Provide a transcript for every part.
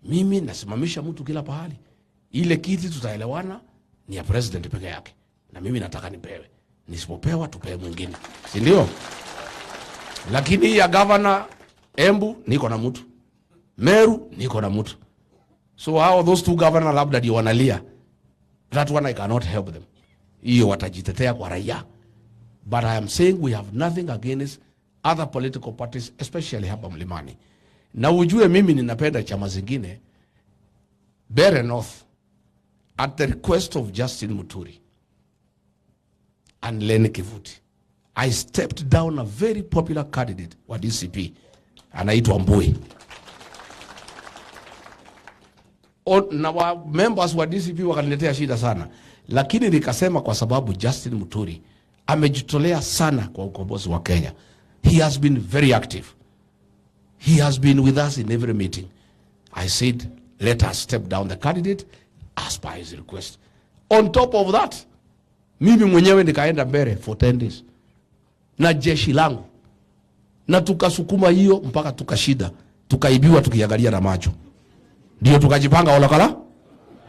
Mimi nasimamisha mtu kila pahali. Ile kiti tutaelewana ni ya president peke yake. Na mimi nataka nipewe. Nisipopewa tupewe mwingine. Si ndio? Lakini ya governor Embu niko na mtu. Meru niko na mtu. So how those two governors labda ndio wanalia. That one I cannot help them. Hiyo watajitetea kwa raia. But I am saying we have nothing against other political parties, especially hapa Mlimani. Na ujue mimi ninapenda chama zingine. Mbeere North, at the request of Justin Muturi and Lene Kivuti, I stepped down a very popular candidate wa DCP, anaitwa Mbui. Na wa members wa DCP wakaniletea shida sana. Lakini nikasema kwa sababu Justin Muturi amejitolea sana kwa ukombozi wa Kenya. He has been very active. He has been with us in every meeting. I said, let us step down the candidate as per his request. On top of that, mimi mwenyewe nikaenda Mbeere for 10 days. Na jeshi langu. Na tukasukuma hiyo mpaka tukashida. Tukaibiwa tukiangalia na macho. Ndio tukajipanga Olokala.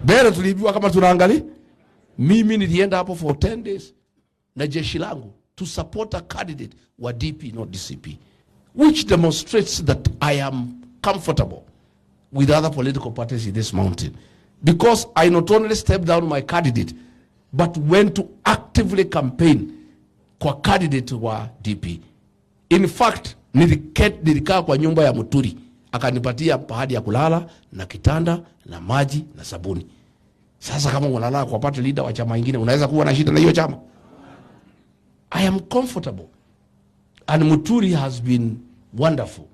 Mbeere tuliibiwa kama tunaangalia. Mimi nilienda hapo for 10 days. Na jeshi langu to support a candidate wa DP, not DCP. Which demonstrates that I am comfortable with other political parties in this mountain. Because I not only stepped down my candidate, but went to actively campaign kwa candidate wa DP. In fact, nilikaa kwa nyumba ya Muturi. Akanipatia pahali ya kulala, na kitanda, na maji, na sabuni. Sasa kama unalala kwa party leader wa chama ingine, unaweza kuwa na shida na hiyo chama? I am comfortable. And Muturi has been wonderful.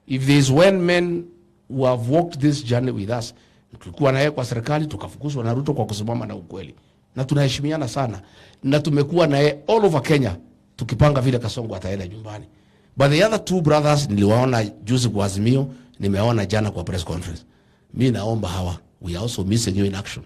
If there is one man who have walked this journey with us, tulikuwa naye kwa serikali, tukafukuzwa na Ruto kwa kusimama na ukweli. Na tunaheshimiana sana. Na tumekuwa naye all over Kenya, tukipanga vile Kasongo ataenda nyumbani. But the other two brothers niliwaona juzi kwa Azimio, nimeona jana kwa press conference. Mimi naomba hawa, we are also missing you in action.